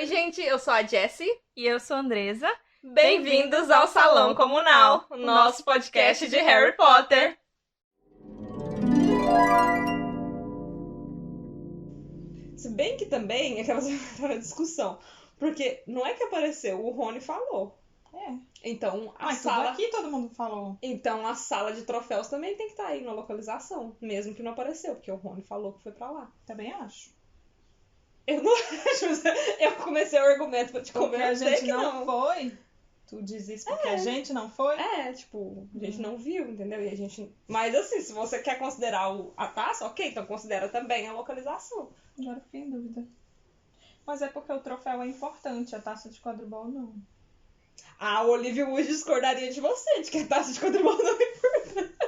Oi, gente, eu sou a Jessie. E eu sou a Andresa. Bem-vindos ao Salão Comunal, o nosso podcast de Harry Potter. Se bem que também é aquela discussão, porque não é que apareceu, o Rony falou. Então a sala aqui todo mundo falou. Então a sala de troféus também tem que estar aí na localização, mesmo que não apareceu, porque o Rony falou que foi pra lá. Também acho. Eu não acho, mas eu comecei o argumento pra te convencer a gente que não foi. Tu diz isso porque a gente não foi? É, tipo, a gente não viu, entendeu? E a gente... Mas assim, se você quer considerar a taça, ok, então considera também a localização. Agora fiquei em dúvida. Mas é porque o troféu é importante, a taça de quadribol não. A Olivia Wood discordaria de você, de que a taça de quadribol não é importante.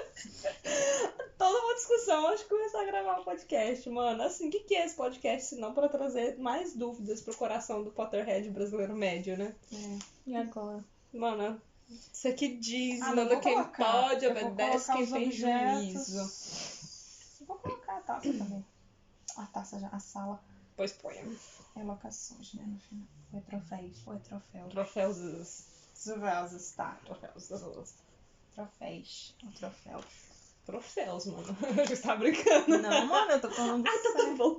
Toda uma discussão, acho que começar a gravar um podcast, mano. Assim, o que é esse podcast, se não pra trazer mais dúvidas pro coração do Potterhead brasileiro médio, né? E agora? Mano, isso aqui diz, não manda vou quem colocar. pode, obedece quem tem objetos. juízo. Vou colocar a taça também. A taça já, a sala. Pois ponha. É locações, né, no final. Ou é troféus, ou é troféu. Troféus. Troféus, tá. Troféus. Troféus. Ou troféus. Troféus, mano. Eu já estava brincando. Não, mano, eu tô falando tá bom.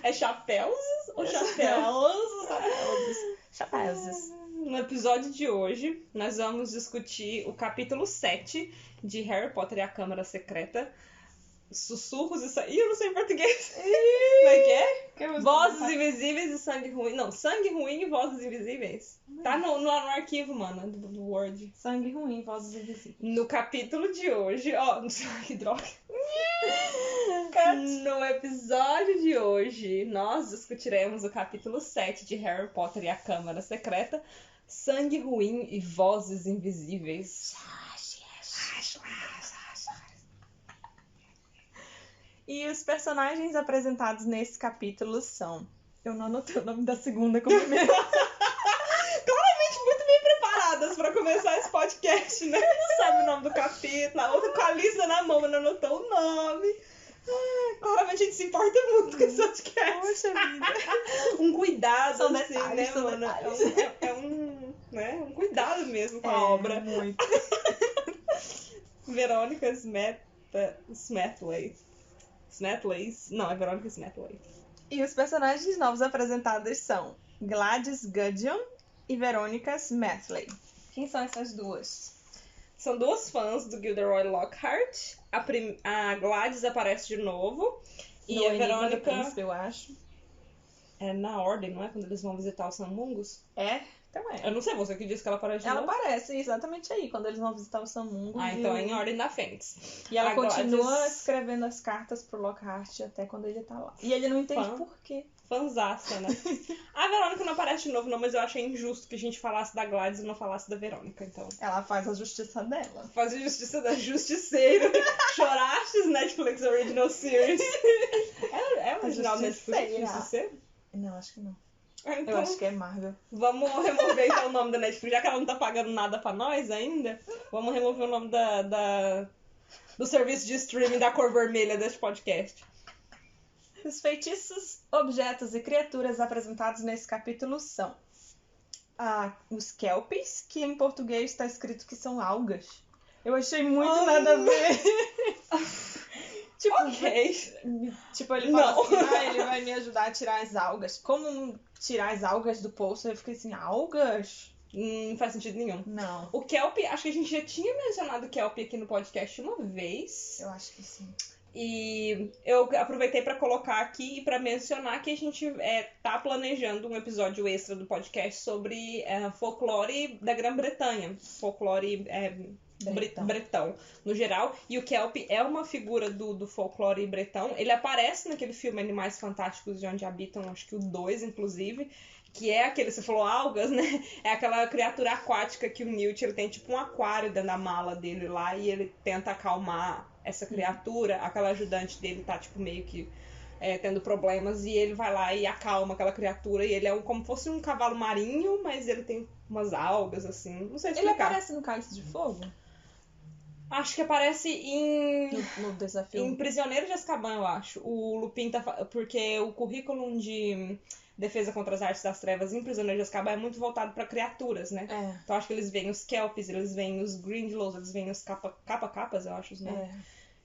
É chapéus ou chapéus? Chapéus. No episódio de hoje, nós vamos discutir o capítulo 7 de Harry Potter e a Câmara Secreta. Sussurros e sangue... Ih, eu não sei em português. Como é que é? Vozes invisíveis e sangue ruim. Não, sangue ruim e vozes invisíveis. Tá no arquivo, mano, do Word. Sangue ruim, vozes invisíveis. No capítulo de hoje... Ó, que droga. No episódio de hoje, nós discutiremos o capítulo 7 de Harry Potter e a Câmara Secreta. Sangue ruim e vozes invisíveis. E os personagens apresentados nesse capítulo são... Eu não anotei o nome da segunda como primeiro. Claramente muito bem preparadas pra começar esse podcast, né? Não sabe o nome do capítulo, a outra com a lista na mão, mas não anotou o nome. Claramente a gente se importa muito com esse podcast. Poxa vida. Um cuidado, São assim, detalhes, né, mano? Um cuidado mesmo com a obra. Muito. Verônica Smetley. Não, é Verônica Smetley. E os personagens novos apresentados são Gladys Gudgeon e Verônica Smetley. Quem são essas duas? São duas fãs do Gilderoy Lockhart. A Gladys aparece de novo. E a Verônica... Príncipe, eu acho. É na ordem, não é? Quando eles vão visitar os Samungus. É? Então é. Eu não sei, você que disse que ela aparece de Ela novo. aparece exatamente aí, quando eles vão visitar o Samungus. Então é em ordem da Fênix. E ela continua Gladys... escrevendo as cartas pro Lockhart até quando ele tá lá. E ele não entende por quê. Fanzaça, né? A Verônica não aparece de novo, não, mas eu achei injusto que a gente falasse da Gladys e não falasse da Verônica, então. Ela faz a justiça dela. Faz a justiça da justiceira. Chorastes Netflix Original Series. É original Netflix Justiceira? Não, acho que não. Então, eu acho que é Marvel. Vamos remover então o nome da Netflix, já que ela não tá pagando nada pra nós ainda. Vamos remover o nome do serviço de streaming da cor vermelha deste podcast. Os feitiços, objetos e criaturas apresentados nesse capítulo são os Kelpies, que em português está escrito que são algas. Eu achei muito nada a ver. Tipo, tipo, ele fala assim, ele vai me ajudar a tirar as algas. Como tirar as algas do poço? Eu fiquei assim, algas? Não faz sentido nenhum. Não. O Kelp, acho que a gente já tinha mencionado o Kelp aqui no podcast uma vez. Eu acho que sim. E eu aproveitei para colocar aqui e para mencionar que a gente tá planejando um episódio extra do podcast sobre folclore da Grã-Bretanha. Folclore bretão, no geral. E o Kelp é uma figura do folclore bretão. Ele aparece naquele filme Animais Fantásticos de Onde Habitam, acho que o 2, inclusive. Que é aquele, você falou algas, né? É aquela criatura aquática que o Newt, ele tem tipo um aquário dentro da mala dele lá. E ele tenta acalmar essa criatura. Aquela ajudante dele tá tipo meio que tendo problemas. E ele vai lá e acalma aquela criatura. E ele é como fosse um cavalo marinho, mas ele tem umas algas, assim. Não sei explicar. Ele aparece no Cálice de Fogo? Acho que aparece no desafio. Em Prisioneiro de Azkaban, eu acho. O Lupin tá... Porque o currículo de Defesa contra as Artes das Trevas em Prisioneiro de Azkaban é muito voltado pra criaturas, né? Então acho que eles veem os Kelpies, eles veem os Grindylows, eles veem os capa-capas, eu acho, né?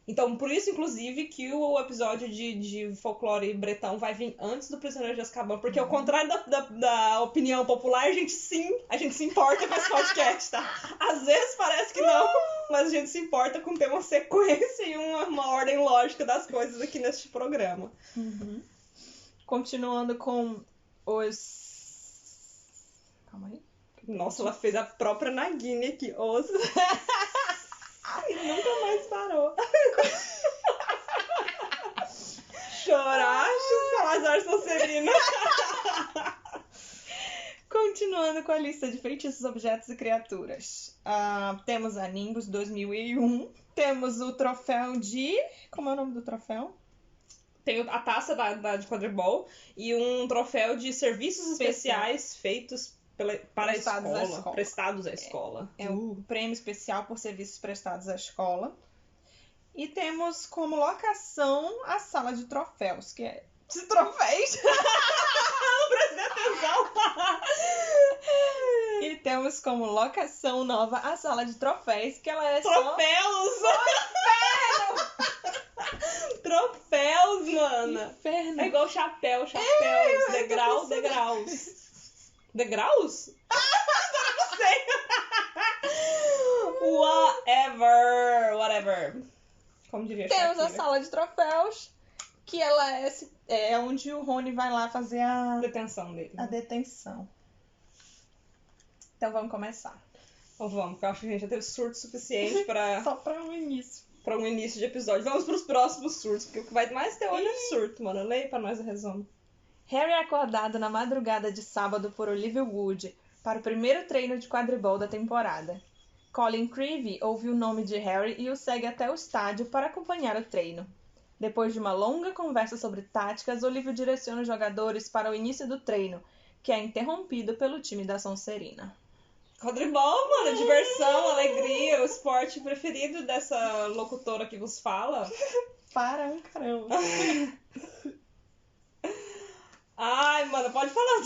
Então, por isso, inclusive, que o episódio de folclore bretão vai vir antes do Prisioneiro de Azkaban, porque ao contrário da opinião popular, a gente se importa com esse podcast, tá? Às vezes parece que não, mas a gente se importa com ter uma sequência e uma ordem lógica das coisas aqui neste programa. Continuando com os... Calma aí. Nossa, ela fez a própria Nagini aqui. E nunca mais parou. Chorar, Salazar Sonserina. Continuando com a lista de feitiços, objetos e criaturas. Temos a Nimbus 2001. Temos o troféu de... Como é o nome do troféu? Tem a taça de quadribol e um troféu de serviços especiais feitos para a escola. Prestados à escola. É um prêmio especial por serviços prestados à escola. E temos como locação a sala de troféus, que é de troféus. Não prestei atenção. E temos como locação nova a sala de troféus, que ela é troféus! Troféus, mana. Inferno. É igual chapéus. Degraus. Degraus? Agora não sei. Whatever. Como diria Temos Shakira. a sala de troféus, que ela é onde o Rony vai lá fazer a detenção dele. A detenção. Então vamos começar. Então vamos, porque eu acho que a gente já teve surto suficiente para... Só para um início. Para um início de episódio. Vamos para os próximos surtos, porque o que vai mais ter hoje é surto, mano. Leia para nós o resumo. Harry é acordado na madrugada de sábado por Olivia Wood para o primeiro treino de quadribol da temporada. Colin Creevey ouve o nome de Harry e o segue até o estádio para acompanhar o treino. Depois de uma longa conversa sobre táticas, Olivia direciona os jogadores para o início do treino, que é interrompido pelo time da Sonserina. Quadribol, mano, diversão, alegria, o esporte preferido dessa locutora que vos fala. Para um caramba. Ai, mano, pode falar.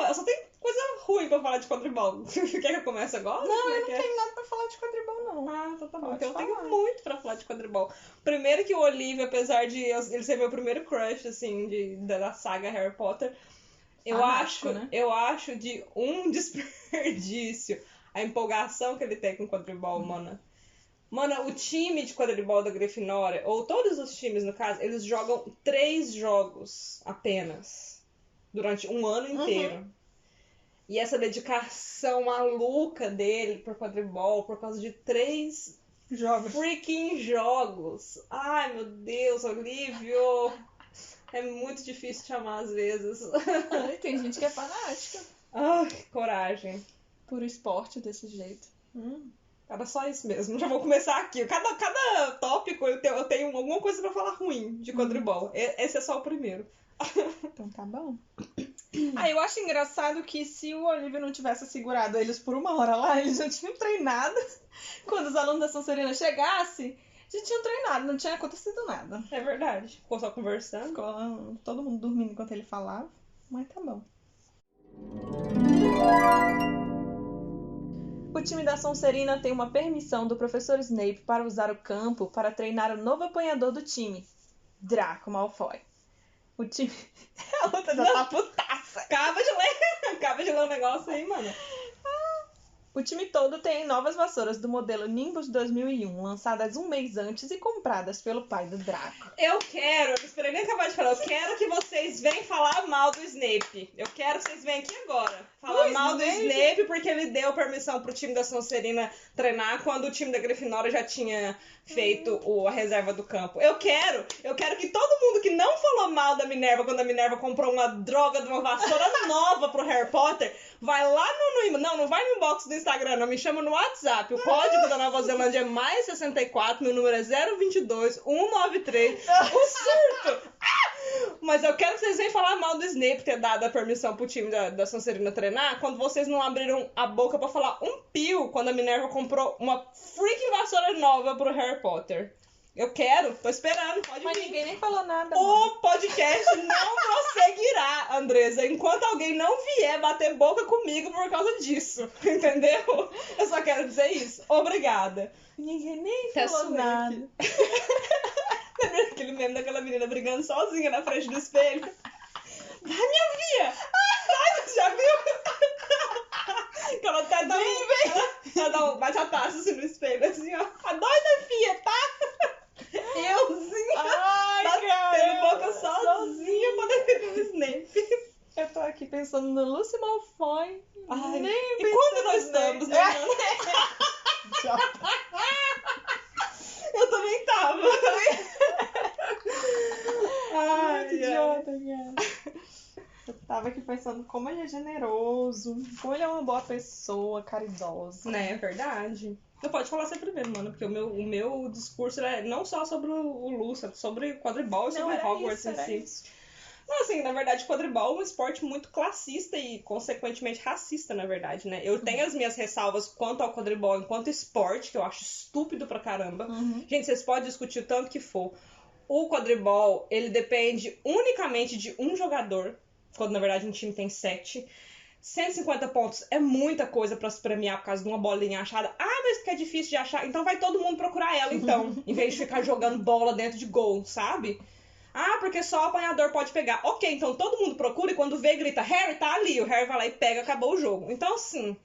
Eu só tenho coisa ruim pra falar de quadribol. Quer que eu comece agora? Não, eu não tenho nada pra falar de quadribol, não. Ah, então tá bom. Pode Então eu falar. tenho muito pra falar de quadribol. Primeiro que o Olivia, apesar de ele ser meu primeiro crush, assim, da saga Harry Potter, eu acho de um desperdício a empolgação que ele tem com quadribol, mano. Mano, o time de quadribol da Grifinória, ou todos os times, no caso, eles jogam 3 jogos apenas. Durante um ano inteiro. E essa dedicação maluca dele por quadribol, por causa de 3 freaking jogos. Ai, meu Deus, Olívio. É muito difícil te amar às vezes. Ai, tem gente que é fanática. Ai, coragem. Por esporte desse jeito. Era só isso mesmo. Já vou começar aqui. Cada tópico eu tenho alguma coisa pra falar ruim de quadribol. Esse é só o primeiro. Então tá bom. Eu acho engraçado que se o Olivia não tivesse segurado eles por 1 hora lá, eles já tinham treinado. Quando os alunos da Sonserina chegassem, já tinham treinado, não tinha acontecido nada. É verdade. Ficou só conversando. Ficou todo mundo dormindo enquanto ele falava, mas tá bom. O time da Sonserina tem uma permissão do professor Snape para usar o campo para treinar o novo apanhador do time, Draco Malfoy. O time... A outra já tá putaça. Acaba de ler um negócio aí, mano. O time todo tem novas vassouras do modelo Nimbus 2001, lançadas 1 mês antes e compradas pelo pai do Draco. Eu não esperei nem acabar de falar, eu quero que vocês venham falar mal do Snape. Eu quero que vocês venham aqui agora. Falar mal do Snape porque ele deu permissão pro time da Sonserina treinar quando o time da Grifinória já tinha feito a reserva do campo. Eu quero que todo mundo que não falou mal da Minerva quando a Minerva comprou uma droga de uma vassoura nova pro Harry Potter, vai lá não vai no inbox do Instagram, não, me chama no WhatsApp. O código da Nova Zelândia é mais 64, meu número é 022 193. O surto! Mas eu quero que vocês venham falar mal do Snape ter dado a permissão pro time da Sonserina treinar quando vocês não abriram a boca pra falar um pio quando a Minerva comprou uma freaking vassoura nova pro Harry Potter. Eu quero, tô esperando, pode Mas vir. ninguém nem falou nada. O podcast não prosseguirá, Andressa, enquanto alguém não vier bater boca comigo por causa disso, entendeu? Eu só quero dizer isso. Obrigada. Ninguém nem Até falou suei nada. aqui. Lembra aquele meme daquela menina brigando sozinha na frente do espelho? Vai, minha filha! Vai, já viu? Que ela até dá um... bate a taça assim no espelho, assim, ó. A doida, filha, tá? Euzinha. Ai, batendo caramba, boca sozinha pra defender o Snape. Eu tô aqui pensando no Lúcio Malfoy. Ai, Nem e quando nós pensando estamos, nele. né? Eu também tava. Ai, Muito idiota, cara. Eu tava aqui pensando como ele é generoso, como ele é uma boa pessoa, caridosa. Né, é verdade. Tu pode falar você primeiro, mano, porque o meu discurso é não só sobre o Lúcio, é sobre quadribol e Não, sobre era Hogwarts isso, em era si. isso. Não, assim, na verdade, quadribol é um esporte muito classista e, consequentemente, racista, na verdade, né? Eu tenho as minhas ressalvas quanto ao quadribol enquanto esporte, que eu acho estúpido pra caramba. Gente, vocês podem discutir o tanto que for. O quadribol, ele depende unicamente de um jogador, quando, na verdade, um time tem 7. 150 pontos é muita coisa pra se premiar por causa de uma bolinha achada. Ah, mas que é difícil de achar. Então vai todo mundo procurar ela, então. Em vez de ficar jogando bola dentro de gol, sabe? Ah, porque só o apanhador pode pegar. Ok, então todo mundo procura e quando vê, grita, Harry, tá ali. O Harry vai lá e pega, acabou o jogo. Então, assim,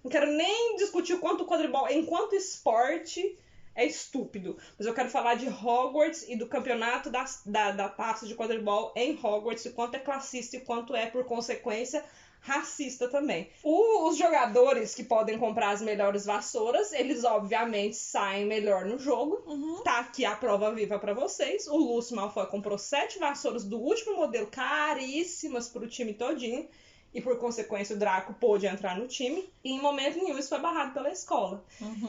não quero nem discutir o quanto o quadribol, enquanto esporte, é estúpido. Mas eu quero falar de Hogwarts e do campeonato da taça de quadribol em Hogwarts, o quanto é classista e o quanto é, por consequência, racista também. Os jogadores que podem comprar as melhores vassouras, eles obviamente saem melhor no jogo. Tá aqui a prova viva pra vocês. O Lúcio Malfoy comprou 7 vassouras do último modelo, caríssimas pro time todinho. E por consequência o Draco pôde entrar no time. E em momento nenhum isso foi barrado pela escola.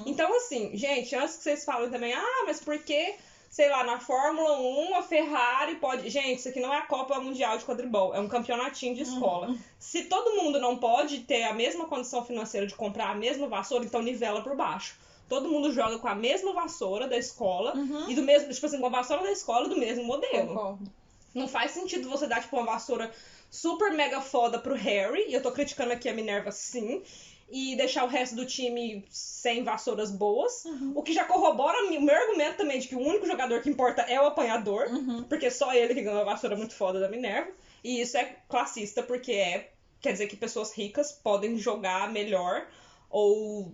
Então assim, gente, antes que vocês falem também, mas por que... sei lá, na Fórmula 1, a Ferrari pode... Gente, isso aqui não é a Copa Mundial de Quadribol, é um campeonatinho de escola. Se todo mundo não pode ter a mesma condição financeira de comprar a mesma vassoura, então nivela por baixo. Todo mundo joga com a mesma vassoura da escola e do mesmo, tipo assim, com a vassoura da escola do mesmo modelo. Concordo. Não faz sentido você dar, tipo, uma vassoura super mega foda pro Harry, e eu tô criticando aqui a Minerva, sim, e deixar o resto do time sem vassouras boas. O que já corrobora o meu argumento também de que o único jogador que importa é o apanhador, porque só ele que ganhou a vassoura muito foda da Minerva. E isso é classista, porque quer dizer que pessoas ricas podem jogar melhor ou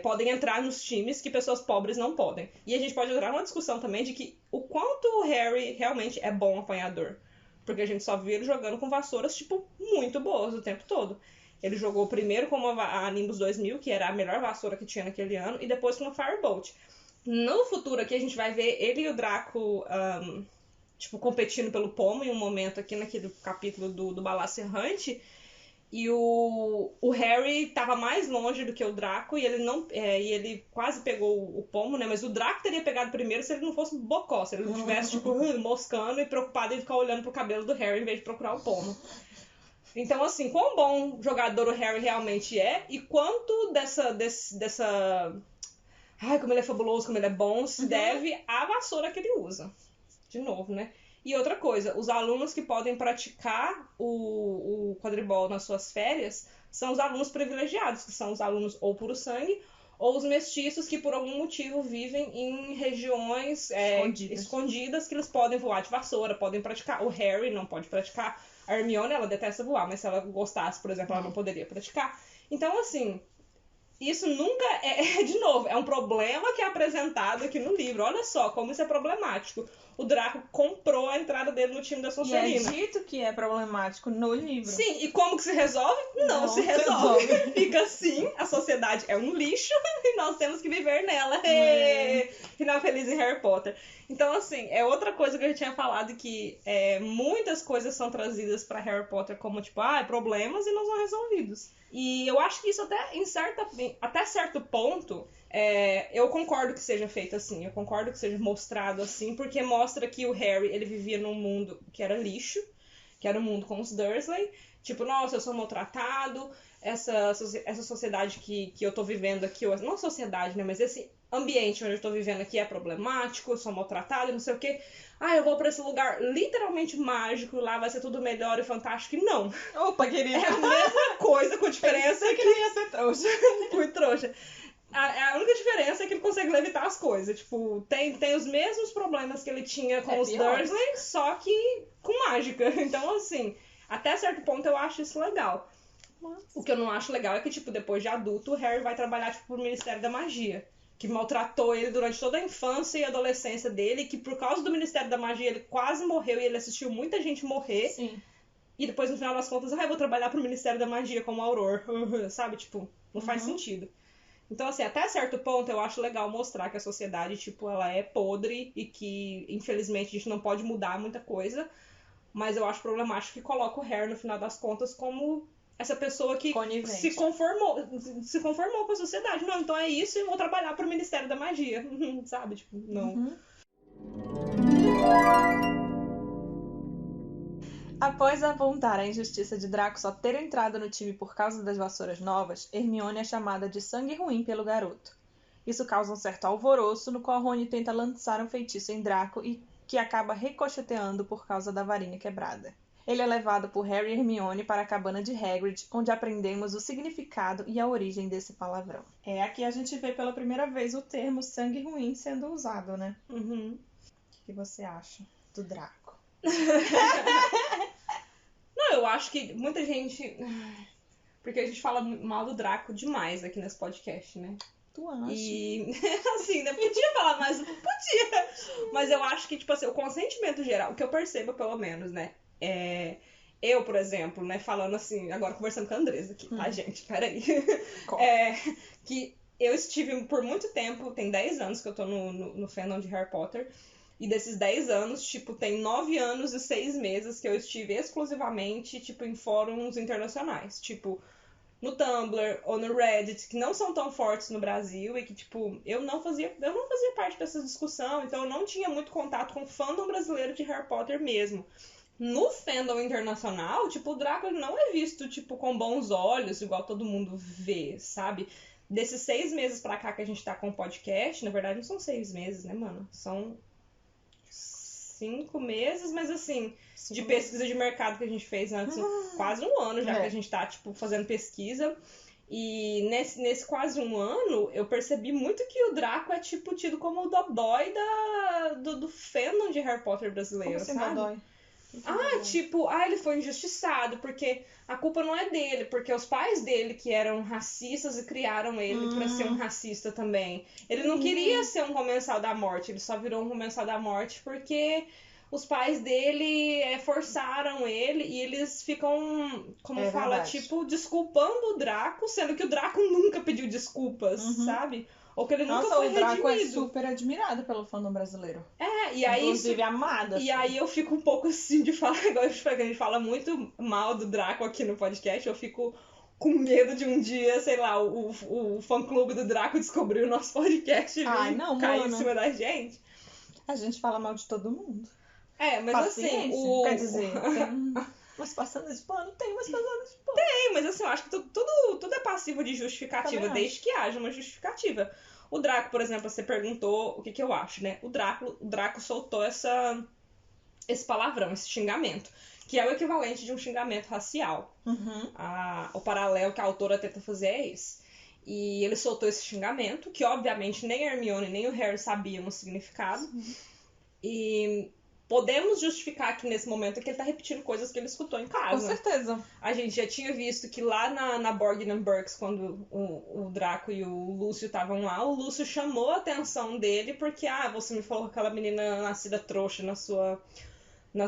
podem entrar nos times que pessoas pobres não podem. E a gente pode entrar numa discussão também de que o quanto o Harry realmente é bom apanhador. Porque a gente só viu ele jogando com vassouras, tipo, muito boas o tempo todo. Ele jogou primeiro com a Nimbus 2000, que era a melhor vassoura que tinha naquele ano, e depois com a Firebolt. No futuro aqui a gente vai ver ele e o Draco, tipo, competindo pelo pomo em um momento aqui naquele capítulo do Balasso Errante. E o Harry tava mais longe do que o Draco e ele não e ele quase pegou o pomo, né? Mas o Draco teria pegado primeiro se ele não fosse bocó, se ele não tivesse, tipo, moscando e preocupado em ficar olhando pro cabelo do Harry em vez de procurar o pomo. Então, assim, quão bom jogador o Harry realmente é e quanto dessa... Ai, como ele é fabuloso, como ele é bom, se deve à vassoura que ele usa. De novo, né? E outra coisa, os alunos que podem praticar o quadribol nas suas férias são os alunos privilegiados, que são os alunos ou puro sangue, ou os mestiços que por algum motivo vivem em regiões escondidas que eles podem voar de vassoura, podem praticar. O Harry não pode praticar. A Hermione, ela detesta voar, mas se ela gostasse, por exemplo, ela não poderia praticar. Então, assim, isso nunca de novo, é um problema que é apresentado aqui no livro. Olha só como isso é problemático. O Draco comprou a entrada dele no time da Sonserina. E é dito que é problemático no livro. Sim, e como que se resolve? Não se resolve. Fica assim, a sociedade é um lixo e nós temos que viver nela. Final feliz em Harry Potter. Então, assim, é outra coisa que eu já tinha falado, que muitas coisas são trazidas pra Harry Potter como, tipo, problemas e não são resolvidos. E eu acho que isso até certo ponto, eu concordo que seja feito assim, eu concordo que seja mostrado assim, porque mostra que o Harry, ele vivia num mundo que era lixo, que era um mundo com os Dursley, tipo, nossa, eu sou maltratado, essa sociedade que eu tô vivendo aqui, não sociedade, né, mas esse ambiente onde eu tô vivendo aqui é problemático, eu sou maltratada, não sei o quê. Ah, eu vou pra esse lugar literalmente mágico, lá vai ser tudo melhor e fantástico. E não. Opa, querida. É a mesma coisa, com diferença que não ia ser trouxa. Fui trouxa. A única diferença é que ele consegue levitar as coisas. Tipo, tem os mesmos problemas que ele tinha com os pior. Dursley, só que com mágica. Então, assim, até certo ponto eu acho isso legal. Nossa. O que eu não acho legal é que, tipo, depois de adulto, o Harry vai trabalhar, tipo, pro Ministério da Magia. Que maltratou ele durante toda a infância e adolescência dele. Que por causa do Ministério da Magia ele quase morreu e ele assistiu muita gente morrer. Sim. E depois, no final das contas, eu vou trabalhar pro Ministério da Magia como Auror. Sabe? Tipo, não faz sentido. Então, assim, até certo ponto eu acho legal mostrar que a sociedade, tipo, ela é podre e que, infelizmente, a gente não pode mudar muita coisa. Mas eu acho problemático que coloca o Harry, no final das contas, como essa pessoa que se conformou com a sociedade. Não, então é isso e eu vou trabalhar pro Ministério da Magia. Sabe? Tipo, não. Após apontar a injustiça de Draco só ter entrado no time por causa das vassouras novas, Hermione é chamada de sangue ruim pelo garoto. Isso causa um certo alvoroço, no qual Rony tenta lançar um feitiço em Draco e que acaba ricocheteando por causa da varinha quebrada. Ele é levado por Harry e Hermione para a cabana de Hagrid, onde aprendemos o significado e a origem desse palavrão. Aqui a gente vê pela primeira vez o termo sangue ruim sendo usado, né? O que você acha do Draco? Não, eu acho que muita gente... Porque a gente fala mal do Draco demais aqui nesse podcast, né? Tu acha? E, assim, né? Podia falar mais, podia. Mas eu acho que, tipo assim, o consentimento geral, o que eu percebo, pelo menos, né? Eu, por exemplo, né? Falando assim, agora conversando com a Andresa aqui, tá, gente? Peraí. Que eu estive por muito tempo, tem 10 anos que eu tô no fandom de Harry Potter. E desses 10 anos, tipo, tem 9 anos e 6 meses que eu estive exclusivamente, tipo, em fóruns internacionais. Tipo, no Tumblr ou no Reddit, que não são tão fortes no Brasil e que, tipo, eu não fazia parte dessa discussão, então eu não tinha muito contato com o fandom brasileiro de Harry Potter mesmo. No fandom internacional, tipo, o Draco não é visto, tipo, com bons olhos, igual todo mundo vê, sabe? Desses 6 meses pra cá que a gente tá com o podcast, na verdade não são 6 meses, né, mano? São 5 meses, mas assim, de pesquisa de mercado que a gente fez antes, quase um ano já que a gente tá, tipo, fazendo pesquisa. E nesse quase um ano, eu percebi muito que o Draco é, tipo, tido como o dodói do fandom de Harry Potter brasileiro, assim, sabe? dodói? Ele foi injustiçado, porque a culpa não é dele, porque os pais dele que eram racistas e criaram ele pra ser um racista também. Ele não queria ser um comensal da morte, ele só virou um comensal da morte porque os pais dele forçaram ele e eles ficam, tipo, desculpando o Draco, sendo que o Draco nunca pediu desculpas, sabe? Ou que ele nunca foi redimido. O Draco é super admirado pelo fandom brasileiro. E aí... Inclusive amado. E aí eu fico um pouco assim de falar, igual a gente fala muito mal do Draco aqui no podcast, eu fico com medo de um dia, sei lá, o fã-clube do Draco descobrir o nosso podcast e cair em cima da gente. A gente fala mal de todo mundo. Mas paciência, assim... Quer dizer, tem umas passadas de pano? Tem umas passadas de pano. Tem, mas assim, eu acho que tudo é passivo de justificativa, desde que haja uma justificativa. O Draco, por exemplo, você perguntou o que eu acho, né? O Draco soltou esse palavrão, esse xingamento, que é o equivalente de um xingamento racial. O paralelo que a autora tenta fazer é esse. E ele soltou esse xingamento, que obviamente nem a Hermione nem o Harry sabiam o significado. E podemos justificar aqui nesse momento que ele tá repetindo coisas que ele escutou em casa. Com certeza. A gente já tinha visto que lá na Borgin & Burkes, quando o Draco e o Lúcio estavam lá, o Lúcio chamou a atenção dele porque, você me falou que aquela menina nascida trouxa na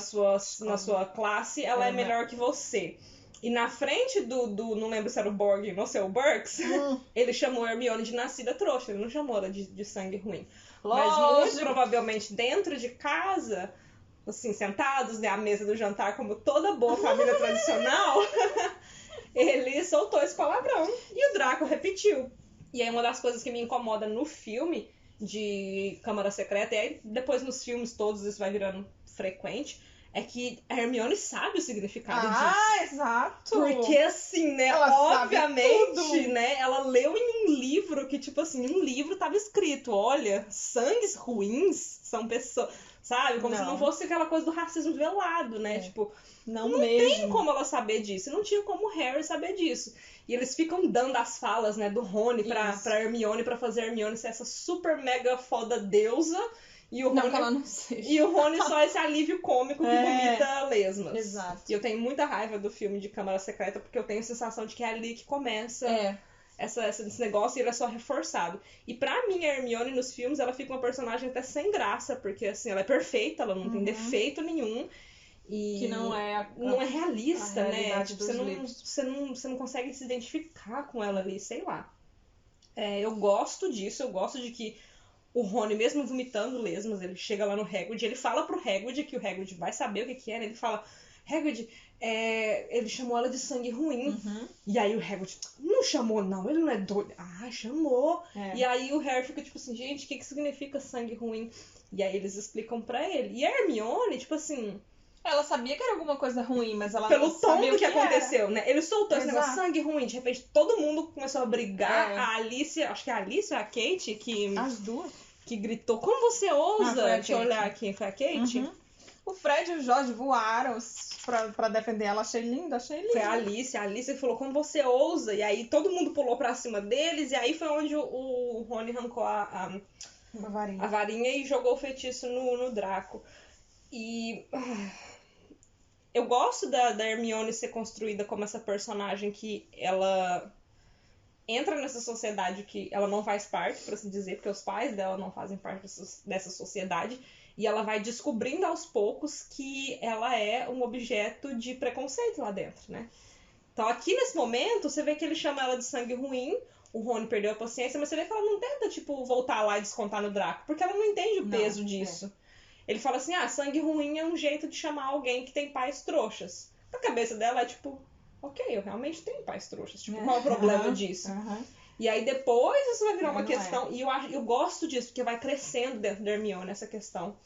sua classe, ela é melhor que você. E na frente do não lembro se era o Borgin ou se é o Burkes, ele chamou a Hermione de nascida trouxa, ele não chamou ela de sangue ruim. Mas muito provavelmente dentro de casa, assim, sentados, né, à mesa do jantar, como toda boa família tradicional, ele soltou esse palavrão e o Draco repetiu. E aí uma das coisas que me incomoda no filme de Câmara Secreta, e aí depois nos filmes todos isso vai virando frequente, é que a Hermione sabe o significado disso. Exato! Porque assim, né, ela obviamente, né, ela leu em um livro que, tipo assim, um livro tava escrito, olha, sangues ruins são pessoas, sabe? Como se não fosse aquela coisa do racismo velado, né? Tipo, não tem como ela saber disso, não tinha como o Harry saber disso. E eles ficam dando as falas, né, do Rony pra Hermione, pra fazer a Hermione ser essa super mega foda deusa. E o Rony, não que ela não seja. E o Rony só esse alívio cômico que vomita lesmas. Exato. E eu tenho muita raiva do filme de Câmara Secreta, porque eu tenho a sensação de que é ali que começa esse negócio e ele é só reforçado. E pra mim, a Hermione nos filmes, ela fica uma personagem até sem graça, porque assim, ela é perfeita, ela não tem defeito nenhum. E que não é realista, né? Tipo, dos você não consegue se identificar com ela ali, sei lá. Eu gosto disso, eu gosto de que o Rony, mesmo vomitando lesmas, ele chega lá no Hagrid, ele fala pro Hagrid que o Hagrid vai saber o que é, né? Ele fala, Hagrid, ele chamou ela de sangue ruim. E aí o Hagrid, não chamou não, ele não é doido. Ah, chamou. E aí o Harry fica tipo assim, gente, o que significa sangue ruim? E aí eles explicam pra ele. E a Hermione, tipo assim... Ela sabia que era alguma coisa ruim, mas ela pelo não sabia tom do que aconteceu, era. né? Ele soltou esse negócio, sangue ruim. De repente, todo mundo começou a brigar. A Alice, acho que a Alice ou a Kate, as duas, que gritou, como você ousa? Deixa eu olhar aqui, foi a Kate? O Fred e o Jorge voaram pra defender ela, achei lindo. Foi a Alice falou, como você ousa? E aí todo mundo pulou pra cima deles, e aí foi onde o Rony arrancou a varinha e jogou o feitiço no Draco. E... eu gosto da Hermione ser construída como essa personagem que ela entra nessa sociedade que ela não faz parte, por assim dizer, porque os pais dela não fazem parte dessa sociedade, e ela vai descobrindo aos poucos que ela é um objeto de preconceito lá dentro, né? Então aqui nesse momento, você vê que ele chama ela de sangue ruim, o Rony perdeu a paciência, mas você vê que ela não tenta, tipo, voltar lá e descontar no Draco, porque ela não entende o peso disso. Ele fala assim, sangue ruim é um jeito de chamar alguém que tem pais trouxas. Na cabeça dela é tipo, ok, eu realmente tenho pais trouxas. Tipo, qual é o problema disso? E aí depois isso vai virar uma questão. E eu gosto disso, porque vai crescendo dentro da Hermione essa questão.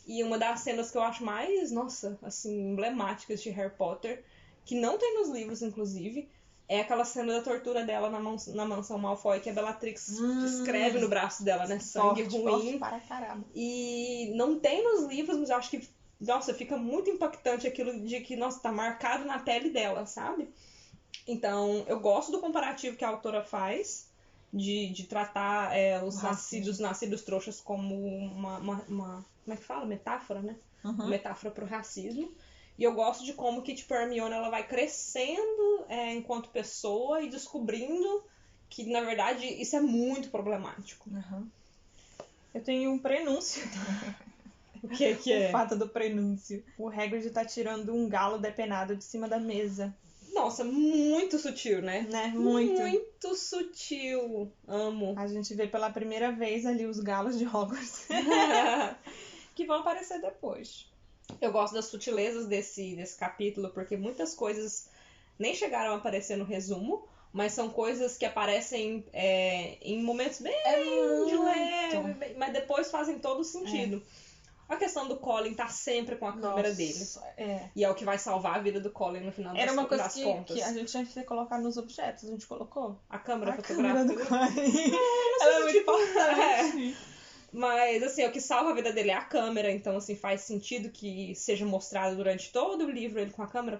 E uma das cenas que eu acho mais, nossa, assim, emblemáticas de Harry Potter, que não tem nos livros, inclusive, é aquela cena da tortura dela na mansão Malfoy, que a Bellatrix escreve no braço dela, né? Sangue ruim. Para caramba. E não tem nos livros, mas eu acho que, nossa, fica muito impactante aquilo de que, nossa, tá marcado na pele dela, sabe? Então, eu gosto do comparativo que a autora faz de tratar os nascidos trouxas como uma como é que fala? Metáfora, né? Uma metáfora pro racismo. E eu gosto de como que, tipo, a Hermione, ela vai crescendo enquanto pessoa e descobrindo que, na verdade, isso é muito problemático. Eu tenho um prenúncio. O que é? O fato do prenúncio. O Hagrid tá tirando um galo depenado de cima da mesa. Nossa, muito sutil, né? Muito. Muito sutil. Amo. A gente vê pela primeira vez ali os galos de Hogwarts. Que vão aparecer depois. Eu gosto das sutilezas desse capítulo, porque muitas coisas nem chegaram a aparecer no resumo, mas são coisas que aparecem em momentos bem de leve, mas depois fazem todo sentido. A questão do Colin tá sempre com a câmera dele. E é o que vai salvar a vida do Colin no final das contas. Era uma coisa que a gente tinha que colocar nos objetos. A gente colocou? A câmera fotográfica. Câmera do Colin. Ela é muito importante. Mas, assim, o que salva a vida dele é a câmera. Então, assim, faz sentido que seja mostrado durante todo o livro ele com a câmera.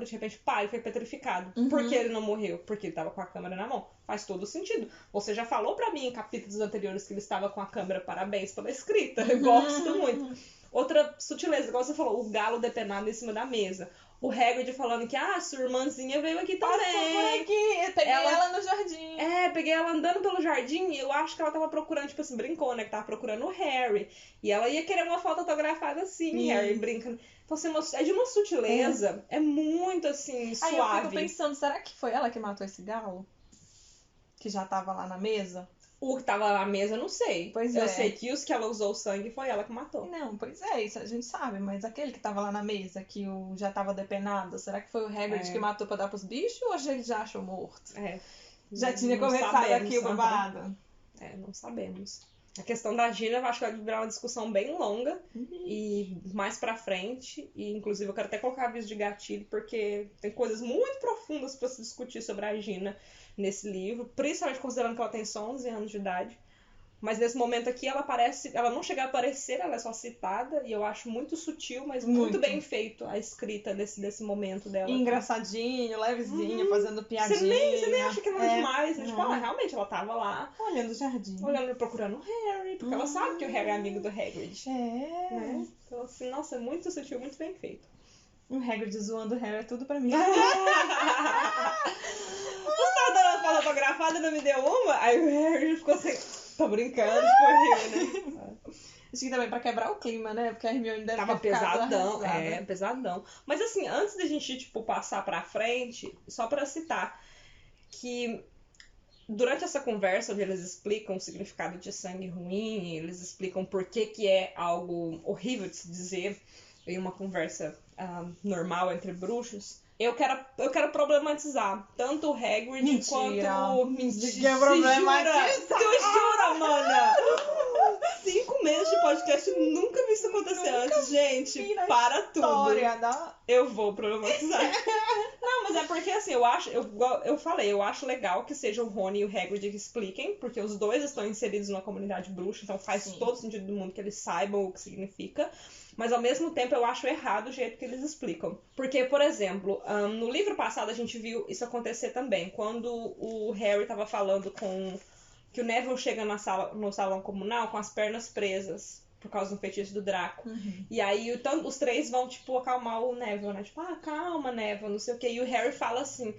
De repente, pá, ele foi petrificado. Por que ele não morreu? Porque ele tava com a câmera na mão. Faz todo sentido. Você já falou pra mim em capítulos anteriores que ele estava com a câmera. Parabéns pela escrita. Eu gosto muito. Outra sutileza, igual você falou, o galo depenado em cima da mesa. O Hagrid falando que, sua irmãzinha veio aqui também. Passou por aqui, peguei ela no jardim. Peguei ela andando pelo jardim e eu acho que ela tava procurando, tipo assim, brincou, né? Que tava procurando o Harry. E ela ia querer uma foto autografada assim, Harry brincando. Então, assim, é de uma sutileza. É muito, assim, suave. Aí eu fico pensando, será que foi ela que matou esse galo? Que já tava lá na mesa? O que tava na mesa, eu não sei. Eu sei que os que ela usou sangue foi ela que matou. Não, pois é, isso a gente sabe. Mas aquele que tava lá na mesa, que já tava depenado, será que foi o Hagrid que matou pra dar pros bichos ou a gente já achou morto? Já tinha começado aqui o babado. Não sabemos. A questão da Gina, eu acho que vai virar uma discussão bem longa e mais pra frente. E, inclusive, eu quero até colocar aviso de gatilho, porque tem coisas muito profundas pra se discutir sobre a Gina nesse livro, principalmente considerando que ela tem só 11 anos de idade. Mas nesse momento aqui ela não chega a aparecer, ela é só citada, e eu acho muito sutil, mas muito bem feito a escrita desse momento dela. Engraçadinho, levezinho, fazendo piadinha. Você nem acha que não é demais, né? Tipo, realmente ela tava lá. Olhando o jardim. Procurando o Harry, porque ela sabe que o Harry é amigo do Hagrid. Né? Então, assim, nossa, é muito sutil, muito bem feito. O Hagrid zoando o Harry é tudo pra mim. Você tava dando uma fotografada e não me deu uma? Aí o Harry ficou assim... Tô brincando, tipo, né? Acho que também pra quebrar o clima, né? Porque a Hermione deve Tava ter ficado pesadão, arrasada. pesadão. Mas assim, antes da gente, tipo, passar pra frente, só pra citar que durante essa conversa onde eles explicam o significado de sangue ruim, eles explicam por que é algo horrível de se dizer em uma conversa normal entre bruxos, eu quero problematizar tanto o Hagrid quanto... Mentira, problematizar. Tu jura, mana? 5 meses de podcast, nunca vi isso acontecer antes, gente. Para tudo. Eu vou problematizar. Não, mas é porque assim, eu acho legal que seja o Rony e o Hagrid que expliquem, porque os dois estão inseridos na comunidade bruxa, então faz todo sentido do mundo que eles saibam o que significa. Mas ao mesmo tempo eu acho errado o jeito que eles explicam. Porque, por exemplo, no livro passado a gente viu isso acontecer também. Quando o Harry tava falando que o Neville chega no salão comunal com as pernas presas por causa do feitiço do Draco. E aí os três vão, tipo, acalmar o Neville, né? Tipo, calma, Neville, não sei o quê. E o Harry fala assim...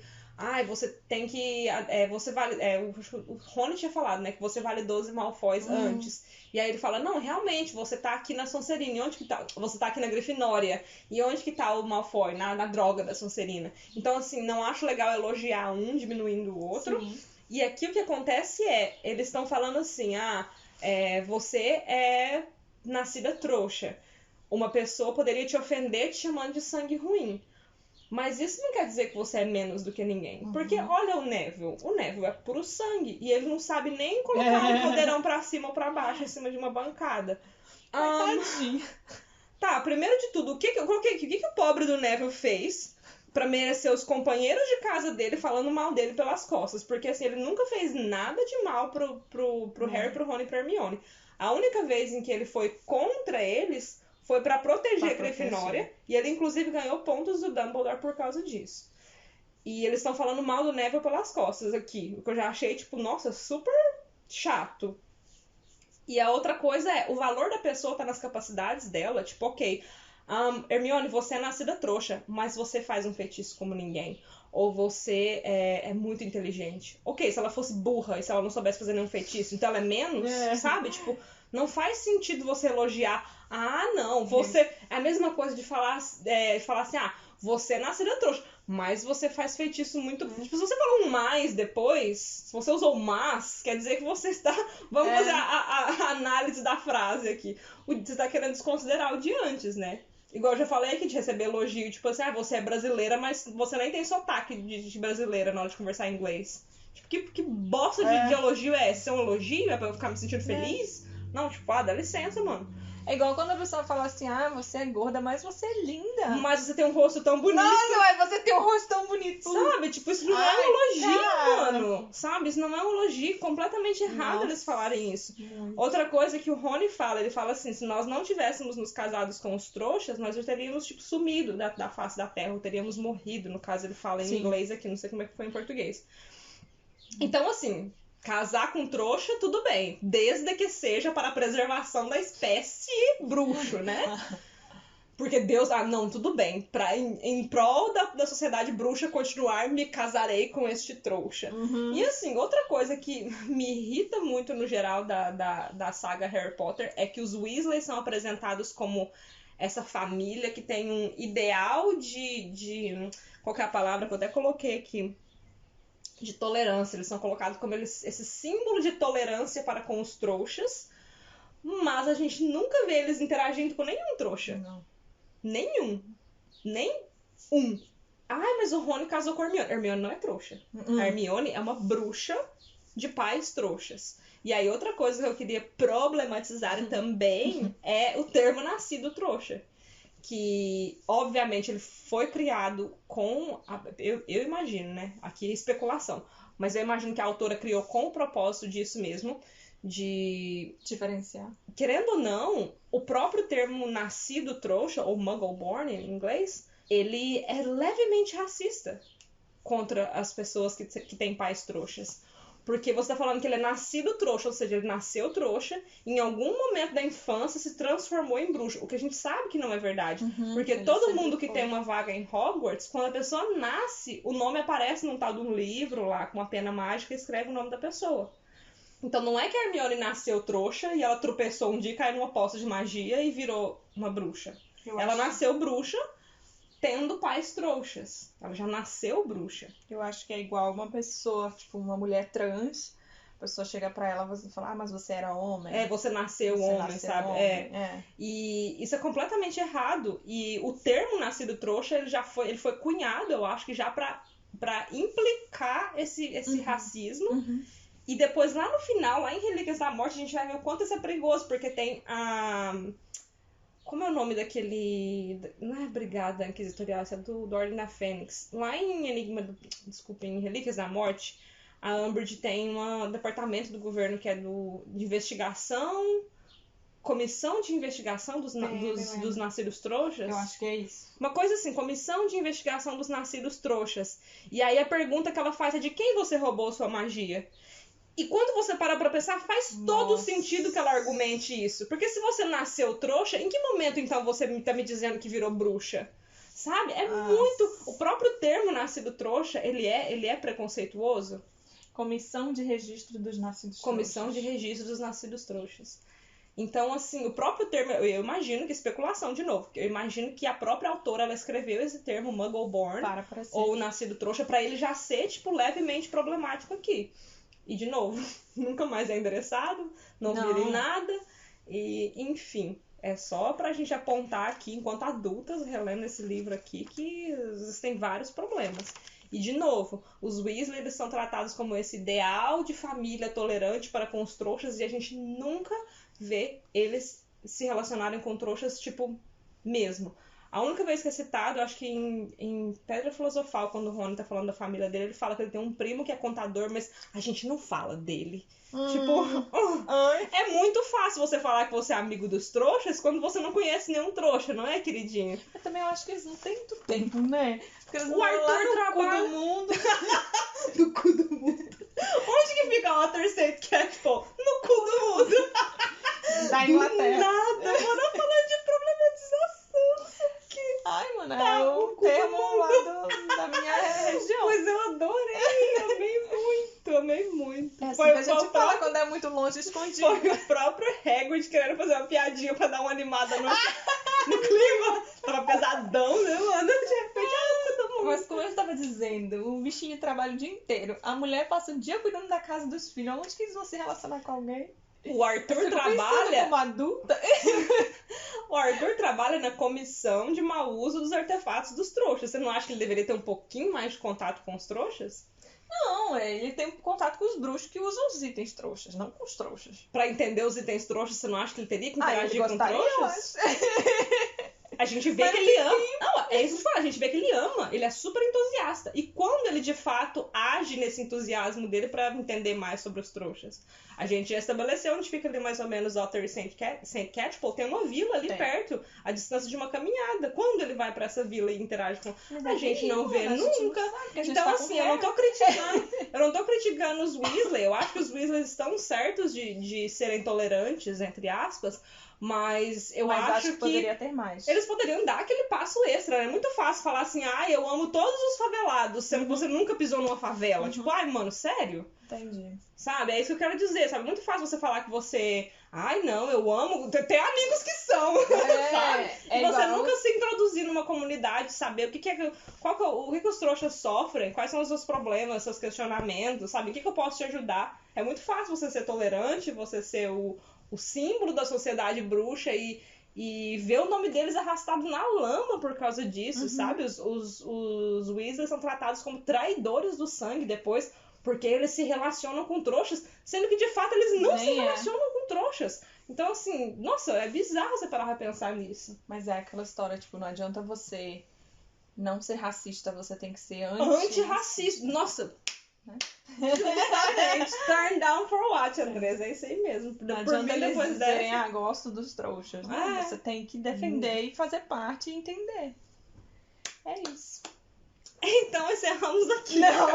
você tem que... o Rony tinha falado, né? Que você vale 12 Malfoys antes. E aí ele fala, não, realmente, você tá aqui na Sonserina. E onde que tá? Você tá aqui na Grifinória. E onde que tá o Malfoy? Na droga da Sonserina. Então, assim, não acho legal elogiar um diminuindo o outro. Sim. E aqui o que acontece eles estão falando assim, você é nascida trouxa. Uma pessoa poderia te ofender te chamando de sangue ruim. Mas isso não quer dizer que você é menos do que ninguém. Porque olha o Neville. O Neville é puro sangue. E ele não sabe nem colocar um poderão pra cima ou pra baixo, em cima de uma bancada. Tadinho. Tá, primeiro de tudo, o que o pobre do Neville fez pra merecer os companheiros de casa dele falando mal dele pelas costas? Porque assim, ele nunca fez nada de mal pro Harry, pro Rony e pro Hermione. A única vez em que ele foi contra eles... foi pra proteger a Grifinória. E ele, inclusive, ganhou pontos do Dumbledore por causa disso. E eles estão falando mal do Neville pelas costas aqui. O que eu já achei, tipo, nossa, super chato. E a outra coisa o valor da pessoa tá nas capacidades dela. Tipo, ok, Hermione, você é nascida trouxa, mas você faz um feitiço como ninguém. Ou você é muito inteligente. Ok, se ela fosse burra e se ela não soubesse fazer nenhum feitiço, então ela é menos, sabe? Tipo... Não faz sentido você elogiar. Não, você... É a mesma coisa de falar assim, você é nascida trouxa, mas você faz feitiço muito... Tipo, se você falou um mais depois, se você usou mas, quer dizer que você está... Vamos fazer a análise da frase aqui. Você está querendo desconsiderar o de antes, né? Igual eu já falei aqui de receber elogio, tipo assim, você é brasileira, mas você nem tem sotaque de brasileira na hora de conversar em inglês. Tipo, que bosta de elogio é esse? É um elogio? É pra eu ficar me sentindo feliz? Não, tipo, dá licença, mano. É igual quando a pessoa fala assim, você é gorda, mas você é linda. Mas você tem um rosto tão bonito. Você tem um rosto tão bonito. Sabe? Tipo, isso não é um elogio, mano. Sabe? Isso não é um elogio. Completamente errado eles falarem isso. Outra coisa que o Rony fala, ele fala assim, se nós não tivéssemos nos casados com os trouxas, nós já teríamos, tipo, sumido da face da terra, ou teríamos morrido. No caso, ele fala em inglês aqui, não sei como é que foi em português. Então, assim... Casar com trouxa, tudo bem. Desde que seja para a preservação da espécie bruxo, né? Porque Deus... não, tudo bem. Em prol da sociedade bruxa continuar, me casarei com este trouxa. E assim, outra coisa que me irrita muito no geral da saga Harry Potter é que os Weasley são apresentados como essa família que tem um ideal de... Qual que é a palavra que eu até coloquei aqui? De tolerância. Eles são colocados como esse símbolo de tolerância para com os trouxas, mas a gente nunca vê eles interagindo com nenhum trouxa. Não. Nenhum. Nem um. Mas o Rony casou com a Hermione. A Hermione não é trouxa. A Hermione é uma bruxa de pais trouxas. E aí, outra coisa que eu queria problematizar também é o termo nascido trouxa. Que, obviamente, ele foi criado com... Eu imagino, né? Aqui é especulação. Mas eu imagino que a autora criou com o propósito disso mesmo, de diferenciar. Querendo ou não, o próprio termo nascido trouxa, ou muggle-born em inglês, ele é levemente racista contra as pessoas que têm pais trouxas. Porque você tá falando que ele é nascido trouxa, ou seja, ele nasceu trouxa, e em algum momento da infância se transformou em bruxo. O que a gente sabe que não é verdade. Porque todo mundo que tem uma vaga em Hogwarts, quando a pessoa nasce, o nome aparece num tal de um livro lá, com uma pena mágica, e escreve o nome da pessoa. Então não é que a Hermione nasceu trouxa e ela tropeçou um dia, caiu numa poça de magia e virou uma bruxa. Ela nasceu bruxa tendo pais trouxas. Ela já nasceu bruxa. Eu acho que é igual uma pessoa, tipo, uma mulher trans, a pessoa chega pra ela e fala, mas você era homem. Você nasceu homem, sabe? Homem. E isso é completamente errado. E o termo nascido trouxa, ele foi cunhado, eu acho que já pra implicar esse racismo. E depois, lá no final, lá em Relíquias da Morte, a gente vai ver o quanto isso é perigoso, porque tem a... Como é o nome daquele... Não é Brigada Inquisitorial, isso é do Ordem da Fênix. Lá em em Relíquias da Morte, a Umbridge tem um departamento do governo que é de investigação... Comissão de investigação dos nascidos trouxas? Eu acho que é isso. Uma coisa assim, comissão de investigação dos nascidos trouxas. E aí a pergunta que ela faz é de quem você roubou sua magia? E quando você para pra pensar, faz todo sentido que ela argumente isso. Porque se você nasceu trouxa, em que momento então você tá me dizendo que virou bruxa? Sabe? É muito... O próprio termo nascido trouxa, ele é preconceituoso. Comissão de Registro dos Nascidos Comissão de Registro dos Nascidos Trouxas. Então, assim, o próprio termo... Eu imagino que especulação, de novo. Eu imagino que a própria autora, ela escreveu esse termo muggle-born, ou nascido trouxa, pra ele já ser, tipo, levemente problemático aqui. E, de novo, nunca mais é endereçado, não vira em nada. E, enfim, é só pra gente apontar aqui, enquanto adultas, relendo esse livro aqui, que existem vários problemas. E, de novo, os Weasley, eles são tratados como esse ideal de família tolerante para com os trouxas, e a gente nunca vê eles se relacionarem com trouxas, tipo, mesmo. A única vez que é citado, eu acho que em Pedra Filosofal, quando o Rony tá falando da família dele, ele fala que ele tem um primo que é contador, mas a gente não fala dele. Tipo, é muito fácil você falar que você é amigo dos trouxas quando você não conhece nenhum trouxa, não é, queridinho? Eu também acho que eles não têm muito tempo, né? Porque eles o Arthur trabalha... Cu do mundo. No cu do mundo. Onde que fica o Otter St. Catfall? No cu do mundo. Da Inglaterra. Do nada, bora falar de problematização, não sei o quê. Ai, mano, é o termo lá da minha região. Pois eu adorei, amei muito. É assim que a gente fala quando é muito longe, escondido. Foi o próprio Hagrid querendo fazer uma piadinha pra dar uma animada no clima. Tava pesadão, né, mano? De repente, todo mundo. Mas como eu estava dizendo, o bichinho trabalha o dia inteiro. A mulher passa o dia cuidando da casa dos filhos. Onde que eles vão se relacionar com alguém? O Arthur trabalha... como adulta? O Arthur trabalha na comissão de mau uso dos artefatos dos trouxas. Você não acha que ele deveria ter um pouquinho mais de contato com os trouxas? Não, ele tem contato com os bruxos que usam os itens trouxas, não com os trouxas. Pra entender os itens trouxas, você não acha que ele teria que interagir com trouxas? A gente vê que ele ama. Não, é isso que eu falo, a gente vê que ele ama. Ele é super entusiasta. E quando ele de fato age nesse entusiasmo dele pra entender mais sobre os trouxas? A gente já estabeleceu onde fica ali mais ou menos Otter e St. Catchpole. Tem uma vila ali perto, a distância de uma caminhada. Quando ele vai pra essa vila e interage com... A gente não vê nunca. Então, assim, eu não tô criticando os Weasley. Eu acho que os Weasley estão certos de serem tolerantes, entre aspas. Mas eu acho que poderia ter mais. Eles poderiam dar aquele passo extra, né? É muito fácil falar assim, eu amo todos os favelados, sendo que você nunca pisou numa favela. Tipo, mano, sério? Entendi. Sabe? É isso que eu quero dizer, sabe? Muito fácil você falar que você... não, eu amo... Tem amigos que são, sabe? E você nunca se introduzir numa comunidade, saber o que os trouxas sofrem, quais são os seus problemas, seus questionamentos, sabe? O que eu posso te ajudar? É muito fácil você ser tolerante, você ser o símbolo da sociedade bruxa e ver o nome deles arrastado na lama por causa disso, sabe? Os Weasley são tratados como traidores do sangue depois Porque eles se relacionam com trouxas, sendo que de fato eles não se relacionam com trouxas. Então, assim, nossa, é bizarro você parar pra pensar nisso. Mas é aquela história, tipo, não adianta você não ser racista, você tem que ser antirracista. Nossa! Justamente. Turn down for what, Andressa? É isso aí mesmo. Não adianta eles dizerem, gosto dos trouxas. Né? Você tem que defender e fazer parte e entender. É isso. Então encerramos aqui. Não.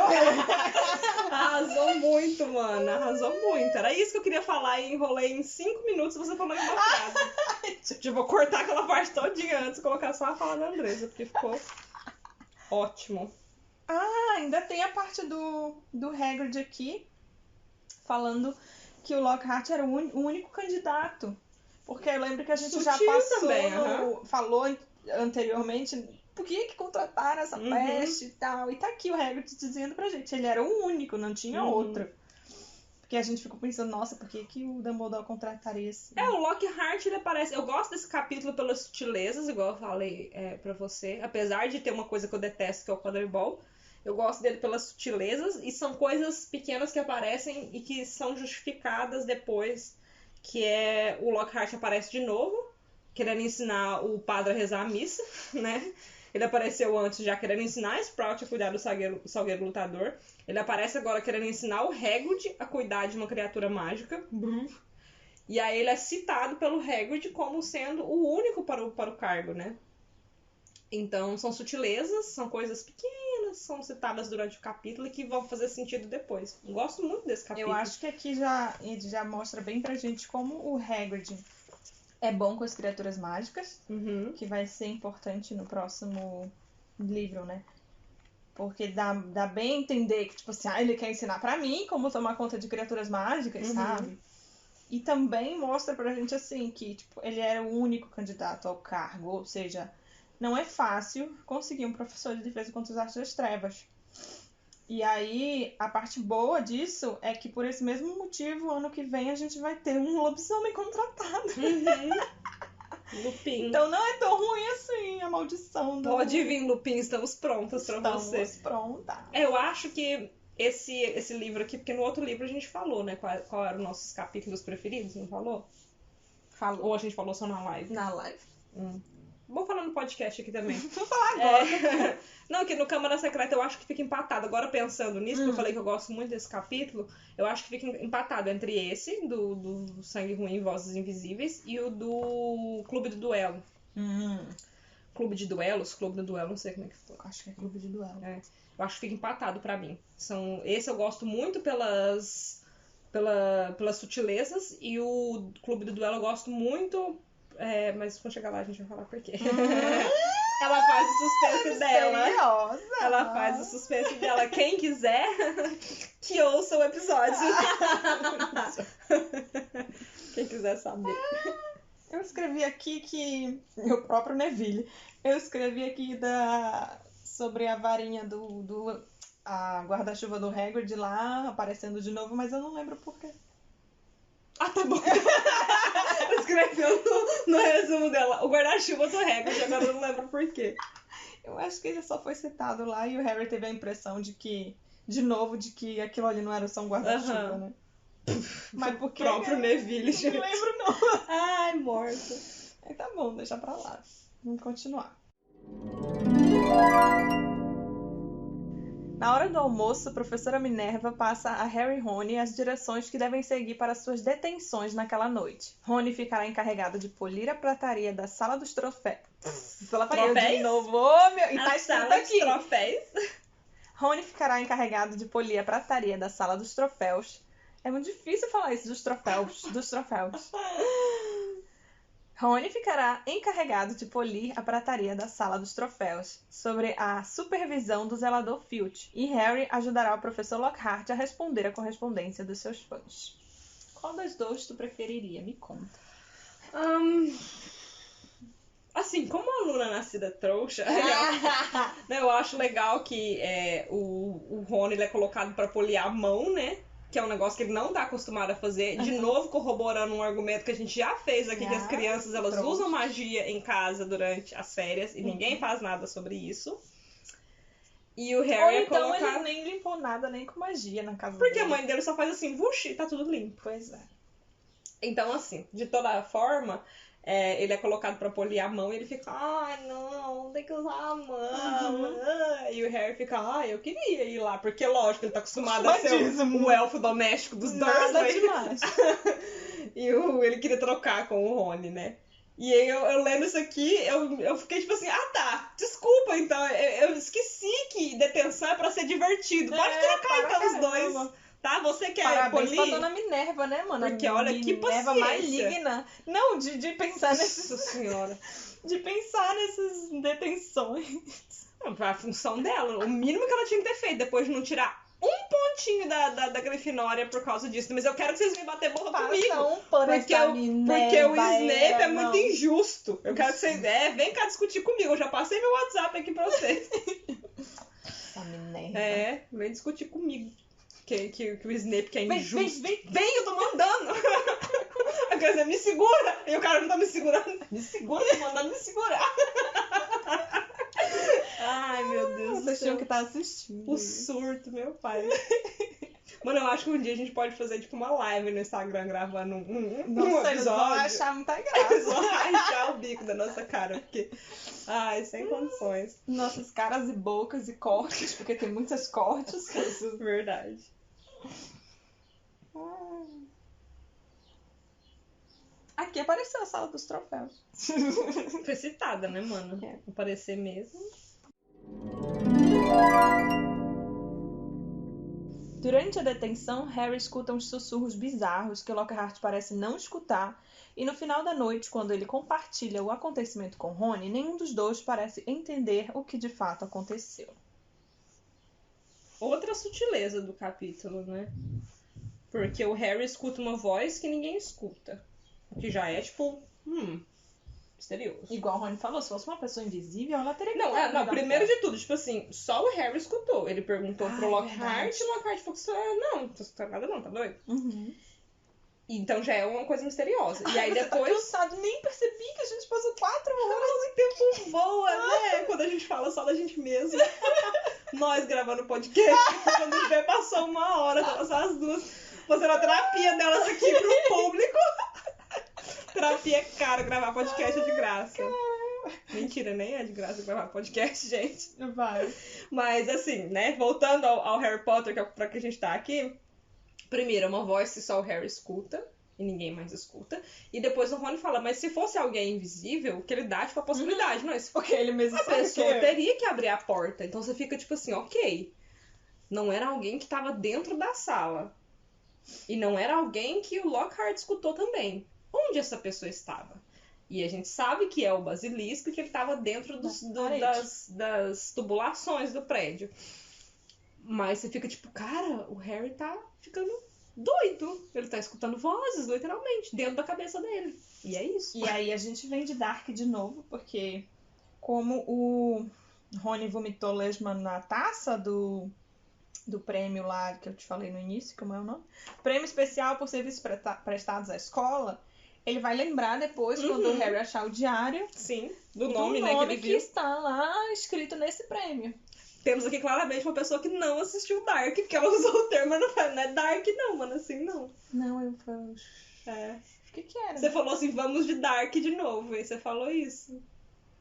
Arrasou muito, mano. Arrasou muito. Era isso que eu queria falar e enrolei em 5 minutos e você falou em uma frase. Tipo, vou cortar aquela parte todinha antes e colocar só a fala da Andressa, porque ficou ótimo. Ainda tem a parte do Hagrid aqui, falando que o Lockhart era o único candidato. Porque eu lembro que a gente já passou, também, falou anteriormente, por que contrataram essa peste e tal. E tá aqui o Hagrid dizendo pra gente, ele era o único, não tinha outro. Porque a gente ficou pensando, nossa, por que o Dumbledore contrataria esse? O Lockhart, ele aparece... Eu gosto desse capítulo pelas sutilezas, igual eu falei pra você. Apesar de ter uma coisa que eu detesto, que é o quadribol. Eu gosto dele pelas sutilezas. E são coisas pequenas que aparecem e que são justificadas depois. Que é... O Lockhart aparece de novo, querendo ensinar o padre a rezar a missa, né? Ele apareceu antes já querendo ensinar a Sprout a cuidar do salgueiro lutador. Ele aparece agora querendo ensinar o Hagrid a cuidar de uma criatura mágica. E aí ele é citado pelo Hagrid como sendo o único para o cargo, né? Então são sutilezas, são coisas pequenas, são citadas durante o capítulo e que vão fazer sentido depois. Eu gosto muito desse capítulo. Eu acho que aqui já mostra bem pra gente como o Hagrid é bom com as criaturas mágicas, que vai ser importante no próximo livro, né? Porque dá bem a entender que, tipo assim, ele quer ensinar pra mim como tomar conta de criaturas mágicas, sabe? E também mostra pra gente, assim, que tipo, ele era o único candidato ao cargo, ou seja, não é fácil conseguir um professor de defesa contra as artes das trevas. E aí, a parte boa disso é que por esse mesmo motivo, ano que vem a gente vai ter um lobisomem contratado. Lupin. Então não é tão ruim assim a maldição do... Pode vir, Lupin, estamos prontas pra você. Estamos prontas. Eu acho que esse livro aqui, porque no outro livro a gente falou, né, qual eram os nossos capítulos preferidos, não falou? Falou. Ou a gente falou só na live? Na live. Vou falar no podcast aqui também. Vou falar agora. Não, que no Câmara Secreta eu acho que fica empatado. Agora pensando nisso, porque eu falei que eu gosto muito desse capítulo, eu acho que fica empatado entre esse, do Sangue Ruim e Vozes Invisíveis, e o do Clube do Duelo. Clube de Duelos? Clube do Duelo, não sei como é que foi. Acho que é Clube de Duelo. Eu acho que fica empatado pra mim. Esse eu gosto muito pelas sutilezas, e o Clube do Duelo eu gosto muito... mas quando chegar lá a gente vai falar por quê. Ela faz o suspense dela. Ela faz o suspense dela. Quem quiser, que ouça o episódio. Quem quiser saber. Eu escrevi aqui que... O próprio Neville. Eu escrevi aqui sobre a varinha a guarda-chuva do Hagrid lá, aparecendo de novo, mas eu não lembro por quê. Ah, tá bom. Escreveu no resumo dela. O guarda-chuva do Hagrid, agora eu não lembro por quê. Eu acho que ele só foi citado lá e o Harry teve a impressão de que aquilo ali não era só um guarda-chuva, né? Mas por que? O próprio Neville. Não lembro, não. Ai, morto. Tá bom, deixa pra lá. Vamos continuar. Na hora do almoço, a professora Minerva passa a Harry e Rony as direções que devem seguir para suas detenções naquela noite. Rony ficará encarregado de polir a prataria da sala dos troféus. Troféus? De novo. Oh, meu... E tá escrito aqui. Troféus? Rony ficará encarregado de polir a prataria da sala dos troféus. É muito difícil falar isso, dos troféus. Rony ficará encarregado de polir a prataria da sala dos troféus, sob a supervisão do zelador Filch, e Harry ajudará o professor Lockhart a responder a correspondência dos seus fãs. Qual das duas tu preferiria? Me conta. Assim, como aluna nascida trouxa, eu acho legal que o Rony ele é colocado pra polir a mão, né? Que é um negócio que ele não tá acostumado a fazer. De novo, corroborando um argumento que a gente já fez aqui, que as crianças elas usam magia em casa durante as férias e ninguém faz nada sobre isso. E o Harry Ou ia então colocar... ele nem limpou nada, nem com magia na casa Porque dele. a mãe dele só faz assim, vuxi, e tá tudo limpo. Pois é. Então, assim, de toda forma, ele é colocado pra polir a mão e ele fica, ai, não, tem que usar a mão. E o Harry fica, ai, eu queria ir lá, porque lógico, ele tá acostumado a ser o elfo doméstico dos Nada Dursley. demais. E ele queria trocar com o Rony, né? E aí eu lendo isso aqui, eu fiquei tipo assim, tá, desculpa, então, eu esqueci que detenção é pra ser divertido. Pode trocar então os dois, tá? Você quer Parabéns polir? pra dona Minerva, né, mano? Porque olha que Minerva paciência. maligna. Não, de pensar nesses... Nossa senhora. De pensar nessas detenções. A função dela, o mínimo que ela tinha que ter feito, depois de não tirar um pontinho da Grifinória por causa disso. Mas eu quero que vocês me bater borra comigo. Porque o Snape é muito injusto. Eu quero que vocês... vem cá discutir comigo. Eu já passei meu WhatsApp aqui pra vocês. A Minerva. Vem discutir comigo. Que o Snape que é injusto. Vem, eu tô mandando. A coisa me segura. E o cara não tá me segurando. Me segura, tô mandando me segurar. Ai, meu Deus do Vocês céu. tinham que estar assistindo. O surto, meu pai. Mano, eu acho que um dia a gente pode fazer tipo uma live no Instagram gravando um Nossa, episódio. eles vão achar muita Eles graça. vão rachar o bico da nossa cara, porque... Ai, sem condições. Nossas caras e bocas e cortes, porque tem muitos cortes. Verdade. Aqui apareceu a sala dos troféus. Foi citada, né, mano? É. Aparecer mesmo. Durante a detenção, Harry escuta uns sussurros bizarros que Lockhart parece não escutar, e no final da noite, quando ele compartilha o acontecimento com Rony, nenhum dos dois parece entender o que de fato aconteceu. Outra sutileza do capítulo, né? Porque o Harry escuta uma voz que ninguém escuta. O que já é, tipo, misterioso. Igual o Rony falou, se fosse uma pessoa invisível, ela teria que... Não, primeiro de tudo, tipo assim, só o Harry escutou. Ele perguntou pro Lockhart verdade. e o Lockhart falou, não, não tô escutando nada não, tá doido? Uhum. Então já é uma coisa misteriosa. E aí Você depois... tá cansado, nem percebi que a gente passou 4 horas. O tempo voa, né? Quando a gente fala só da gente mesmo. Nós gravando podcast, quando a gente vê, passou 1 hora, tá só as duas fazendo a terapia delas aqui pro público. Terapia é caro, gravar podcast é de graça. Mentira, nem é de graça gravar podcast, gente. Vai. Mas assim, né, voltando ao Harry Potter, que é pra que a gente tá aqui. Primeiro, uma voz que só o Harry escuta e ninguém mais escuta. E depois o Rony fala, mas se fosse alguém invisível, que ele dá, tipo, a possibilidade. Não, se for Porque ele mesmo a sabe pessoa que é. teria que abrir a porta. Então você fica tipo assim, ok. Não era alguém que tava dentro da sala. E não era alguém que o Lockhart escutou também. Onde essa pessoa estava? E a gente sabe que é o basilisco, que ele estava dentro das tubulações do prédio. Mas você fica tipo, cara, o Harry tá ficando doido. Ele tá escutando vozes, literalmente, dentro da cabeça dele. E é isso. E aí a gente vem de Dark de novo, porque como o Rony vomitou lesma na taça do prêmio lá que eu te falei no início, como é o nome? Prêmio especial por serviços prestados à escola. Ele vai lembrar depois, quando o Harry achar o diário, Sim, do nome, né, que ele que viu. está lá escrito nesse prêmio. Temos aqui claramente uma pessoa que não assistiu Dark, porque ela usou o termo, mas não é Dark não, mano, assim não. Não, eu falei... É. O que era? Você falou assim, vamos de Dark de novo, e você falou isso.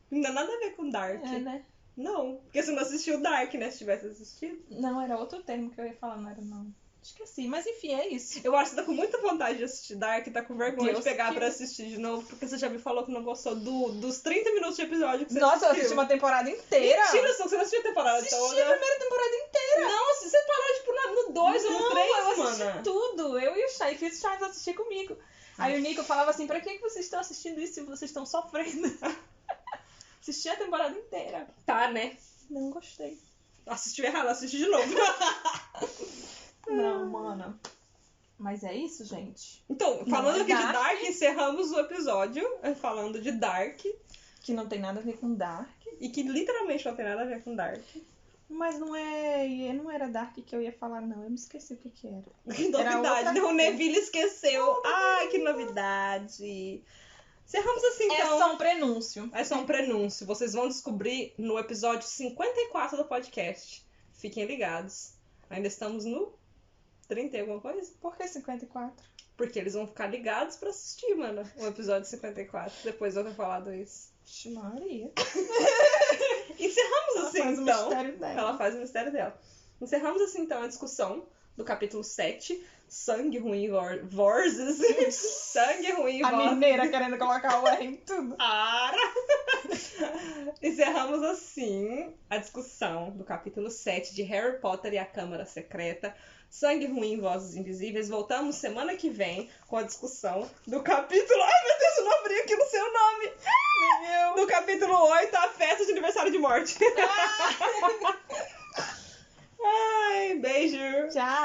Não tem nada a ver com Dark. É, né? Não, porque você não assistiu Dark, né, se tivesse assistido. Não, era outro termo que eu ia falar, não era não. Esqueci, mas enfim, é isso. Eu acho que você tá com muita vontade de assistir Dark, tá com vergonha Deus de pegar que- pra assistir de novo, porque você já me falou que não gostou dos 30 minutos de episódio que você Nossa, eu assistiu. assisti uma temporada inteira. Mentira, só que você não assistiu a temporada Assisti a toda. primeira temporada inteira. Não, se você parou, tipo, no 2 ou no 3, eu assisti mano. tudo. Eu e o Chay fiz o Charles assistir comigo. Aí o Nico falava assim, pra que vocês estão assistindo isso se vocês estão sofrendo? Assisti a temporada inteira. Tá, né? Não gostei. Assistiu errado, assiste de novo. Não, mano. Mas é isso, gente. Então, falando Não, aqui de Dark. Dark, encerramos o episódio falando de Dark. Que não tem nada a ver com Dark. E que literalmente não tem nada a ver com Dark. Mas não era Dark que eu ia falar, não. Eu me esqueci o que era. Que Era novidade, outra né? O coisa. Neville esqueceu. Ai, que novidade. Encerramos assim, É então. só um prenúncio. É só um prenúncio. Vocês vão descobrir no episódio 54 do podcast. Fiquem ligados. Ainda estamos no 30 e alguma coisa? Por que 54? Porque eles vão ficar ligados pra assistir, mano, o episódio 54. Depois de eu ter falado isso. Vixe, Maria. Encerramos Ela assim, faz o então. mistério dela. Ela faz o mistério dela. Encerramos assim, então, a discussão do capítulo 7. Sangue ruim versus... Sangue ruim A versus... mineira querendo colocar o R em tudo. Para! Encerramos assim a discussão do capítulo 7 de Harry Potter e a Câmara Secreta. Sangue ruim, vozes invisíveis. Voltamos semana que vem com a discussão do capítulo... Ai, meu Deus, eu não abri aqui no seu nome! Do capítulo 8, a festa de aniversário de morte. Ai, beijo! Tchau!